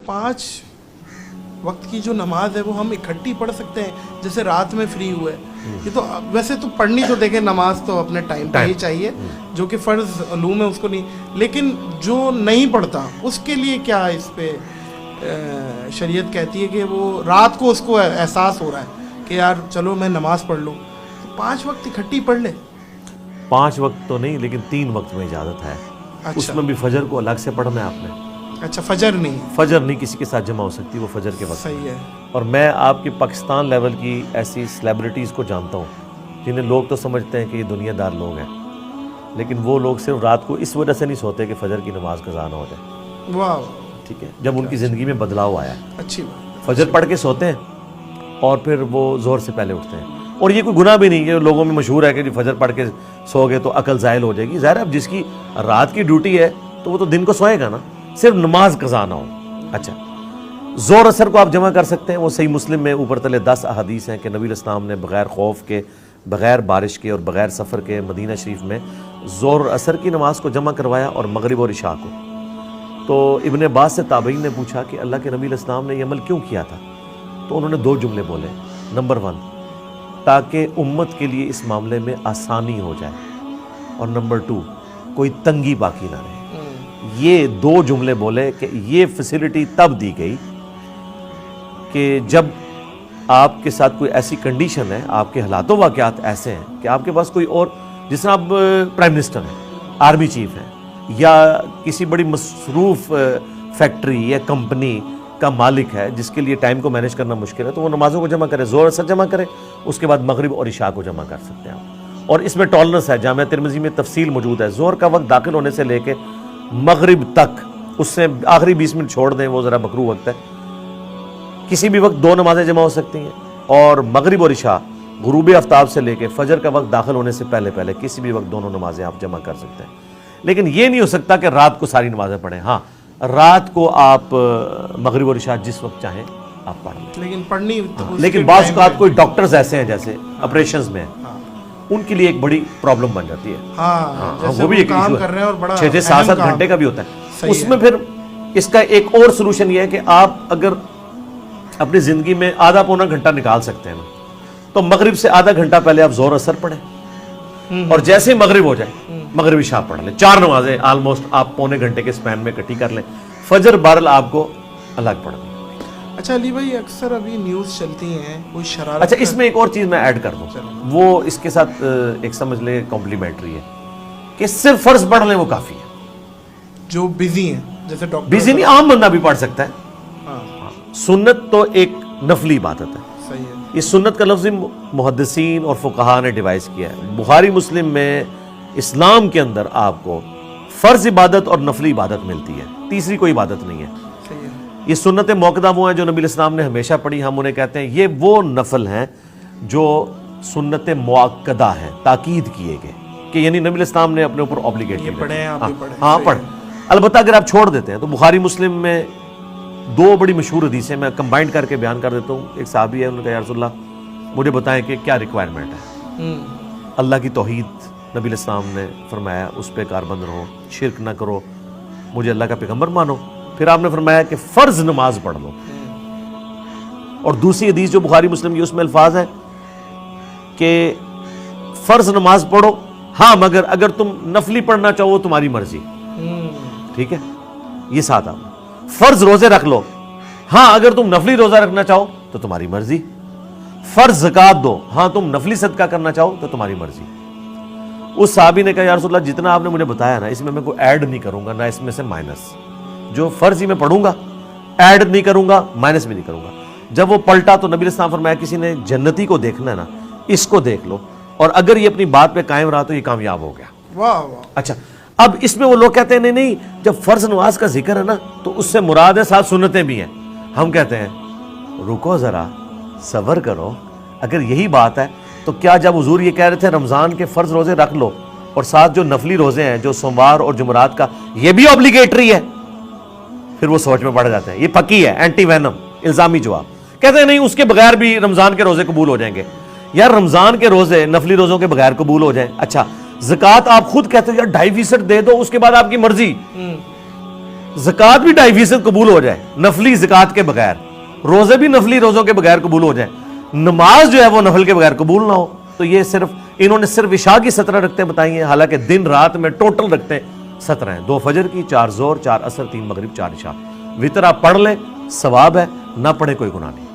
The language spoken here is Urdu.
5 وقت کی جو نماز ہے وہ ہم اکٹھی پڑھ سکتے ہیں جیسے رات میں فری ہوئے؟ یہ تو ویسے تو پڑھنی تو دیکھیں نماز تو اپنے ٹائم پہ ہی چاہیے، جو کہ فرض علوم ہے اس کو نہیں، لیکن جو نہیں پڑھتا اس کے لیے کیا اس پہ شریعت کہتی ہے کہ وہ رات کو اس کو احساس ہو رہا ہے کہ یار چلو میں نماز پڑھ لوں، تو 5 وقت اکٹھی پڑھ لے؟ 5 وقت تو نہیں، لیکن 3 وقت میں اجازت ہے۔ اس میں بھی فجر کو الگ سے پڑھنا ہے آپ نے۔ اچھا، فجر نہیں کسی کے ساتھ جمع ہو سکتی، وہ فجر کے وقت۔ صحیح ہے۔ اور میں آپ کی پاکستان لیول کی ایسی سیلیبریٹیز کو جانتا ہوں جنہیں لوگ تو سمجھتے ہیں کہ یہ دنیا دار لوگ ہیں، لیکن وہ لوگ صرف رات کو اس وجہ سے نہیں سوتے کہ فجر کی نماز قضا نہ ہو جائے۔ واہ، ٹھیک ہے، جب ان کی زندگی میں بدلاؤ آیا ہے، اچھی بات۔ فجر پڑھ کے سوتے ہیں اور پھر وہ زہر سے پہلے اٹھتے ہیں، اور یہ کوئی گناہ بھی نہیں ہے۔ لوگوں میں مشہور ہے کہ جی فجر پڑھ کے سو گئے تو عقل زائل ہو جائے گی۔ ظاہر ہے اب جس کی رات کی ڈیوٹی ہے تو وہ تو دن کو سوئے گا نا، صرف نماز قضا نہ ہو۔ اچھا، زور اثر کو آپ جمع کر سکتے ہیں۔ وہ صحیح مسلم میں اوپر تلے 10 احادیث ہیں کہ نبی علیہ السلام نے بغیر خوف کے، بغیر بارش کے اور بغیر سفر کے مدینہ شریف میں زور اور اثر کی نماز کو جمع کروایا، اور مغرب اور عشاء کو۔ تو ابن عباس سے تابعین نے پوچھا کہ اللہ کے نبی علیہ السلام نے یہ عمل کیوں کیا تھا؟ تو انہوں نے 2 جملے بولے۔ نمبر 1، تاکہ امت کے لیے اس معاملے میں آسانی ہو جائے، اور نمبر 2، کوئی تنگی باقی نہ رہے۔ یہ 2 جملے بولے کہ یہ فیسلٹی تب دی گئی کہ جب آپ کے ساتھ کوئی ایسی کنڈیشن ہے، آپ کے حالات و واقعات ایسے ہیں کہ آپ کے پاس کوئی اور، جس طرح آپ پرائم منسٹر ہیں، آرمی چیف ہیں، یا کسی بڑی مصروف فیکٹری یا کمپنی کا مالک ہے جس کے لیے ٹائم کو مینیج کرنا مشکل ہے، تو وہ نمازوں کو جمع کرے، زور اثر جمع کرے، اس کے بعد مغرب اور عشاء کو جمع کر سکتے ہیں آپ۔ اور اس میں ٹالرنس ہے، جامعہ ترمذی میں تفصیل موجود ہے۔ زہر کا وقت داخل ہونے سے لے کے مغرب تک، اس سے آخری 20 منٹ چھوڑ دیں، وہ ذرا مکروہ وقت ہے۔ کسی بھی وقت 2 نمازیں جمع ہو سکتی ہیں، اور مغرب اور عشاء غروب آفتاب سے لے کے فجر کا وقت داخل ہونے سے پہلے کسی بھی وقت دونوں نمازیں آپ جمع کر سکتے ہیں۔ لیکن یہ نہیں ہو سکتا کہ رات کو ساری نمازیں پڑھیں۔ ہاں، رات کو آپ مغرب اور عشاء جس وقت چاہیں آپ پڑھ لیں، لیکن پڑھنی، لیکن بعض اوقات کوئی ڈاکٹرز ایسے ہیں جیسے آپریشنز میں، ان کے لیے ایک بڑی پرابلم بن جاتی ہے۔ ہاں، وہ بھی ایک کام کر رہے ہیں اور بڑا 6-7 گھنٹے کا بھی ہوتا ہے۔ اس میں پھر اس کا ایک اور سلوشن یہ ہے کہ آپ اگر اپنی زندگی میں آدھا پونا گھنٹہ نکال سکتے ہیں نا، تو مغرب سے آدھا گھنٹہ پہلے آپ زور اثر پڑھیں، اور جیسے مغرب ہو جائے مغرب عشاء پڑھ لیں۔ 4 نمازیں آلموسٹ آپ پونے گھنٹے کے سپین میں اکٹھی کر لیں۔ فجر بہرحال آپ کو الگ پڑھیں۔ اچھا علی بھائی، اکثر ابھی نیوز چلتی ہیں کوئی شرارت۔ اچھا، اس میں ایک اور چیز میں ایڈ کر دوں، وہ اس کے ساتھ ایک سمجھ لیں کمپلیمنٹری ہے، کہ صرف فرض پڑھ لیں وہ کافی ہے۔ جو بزی ہیں، جیسے ڈاکٹر، بزی نہیں، عام بندہ بھی پڑھ سکتا ہے۔ سنت تو ایک نفلی عبادت ہے۔ صحیح ہے۔ اس سنت کا لفظ محدثین اور فقہاء نے ڈیوائز کیا ہے۔ بخاری مسلم میں اسلام کے اندر آپ کو فرض عبادت اور نفلی عبادت ملتی ہے، تیسری کوئی عبادت نہیں ہے۔ صحیح ہے۔ یہ سنت موقدہ وہ ہیں جو نبی علیہ السلام نے ہمیشہ پڑھی، ہم انہیں کہتے ہیں یہ وہ نفل ہیں جو سنت مؤکدہ ہیں، تاکید کیے گئے، کہ یعنی نبی علیہ السلام نے اپنے اوپر اوبلیگیٹ کیا۔ پڑھیں آپ بھی پڑھیں۔ ہاں پڑھ، البتہ اگر آپ چھوڑ دیتے ہیں تو بخاری مسلم میں 2 بڑی مشہور حدیثیں میں کمبائنڈ کر کے بیان کر دیتا ہوں۔ ایک صحابی ہے، انہوں نے کہا یا رسول اللہ مجھے بتائیں کہ کیا ریکوائرمنٹ ہے۔ اللہ کی توحید، نبی علیہ السلام نے فرمایا اس پہ کاربند رہو، شرک نہ کرو، مجھے اللہ کا پیغمبر مانو۔ پھر آپ نے فرمایا کہ فرض نماز پڑھ لو۔ اور دوسری حدیث جو بخاری مسلم کی، اس میں الفاظ ہیں کہ فرض نماز پڑھو، ہاں مگر اگر تم نفلی پڑھنا چاہو تمہاری مرضی۔ ٹھیک ہے، یہ ساتھ آپ فرض روزے رکھ لو، ہاں اگر تم نفلی روزہ رکھنا چاہو تو تمہاری مرضی۔ فرض زکوٰۃ دو، ہاں تم نفلی صدقہ کرنا چاہو تو تمہاری مرضی۔ اس صحابی نے کہا یا رسول اللہ جتنا آپ نے مجھے بتایا نا، اس میں میں کوئی ایڈ نہیں کروں گا، نہ اس میں سے مائنس۔ جو فرض ہی میں پڑھوں گا ایڈ نہیں کروں گا، مائنس بھی نہیں کروں گا۔ جب وہ پلٹا تو نبی علیہ السلام فرمایا کسی نے جنتی کو دیکھنا ہے نا، اس کو دیکھ لو، اور اگر یہ اپنی بات پہ قائم رہا تو یہ کامیاب ہو گیا۔ واہ واہ۔ اچھا، اب اس میں وہ لوگ کہتے ہیں نہیں جب فرض نماز کا ذکر ہے نا تو اس سے مراد ہے ساتھ سنتیں بھی ہیں۔ ہم کہتے ہیں رکو ذرا، صبر کرو، اگر یہی بات ہے تو کیا جب حضور یہ کہہ رہے تھے رمضان کے فرض روزے رکھ لو اور ساتھ جو نفلی روزے ہیں جو سوموار اور جمعرات کا یہ بھی اوبلیگیٹری ہے؟ پھر وہ سوچ میں پڑ جاتے ہیں، یہ پکی ہے، اینٹی وینم، الزامی جواب۔ کہتے ہیں نہیں اس کے بغیر بھی رمضان کے روزے قبول ہو جائیں گے۔ یار رمضان کے روزے نفلی روزوں کے بغیر قبول ہو جائیں، اچھا زکوٰۃ آپ خود کہتے ہو یار 2.5% دے دو، اس کے بعد آپ کی مرضی۔ زکوٰۃ بھی 2.5% قبول ہو جائے نفلی زکوٰۃ کے بغیر, روزے بھی نفلی روزوں کے بغیر قبول ہو جائیں, نماز جو ہے وہ نفل کے بغیر قبول نہ ہو, تو یہ صرف انہوں نے صرف عشاء کی 17 رکعتیں بتائی ہیں, حالانکہ دن رات میں ٹوٹل رکعتیں 17 ہیں, 2 فجر کی, 4 ظہر, 4 عصر, 3 مغرب, 4 عشاء. وطر آپ پڑھ لیں ثواب ہے, نہ پڑھے کوئی گناہ نہیں.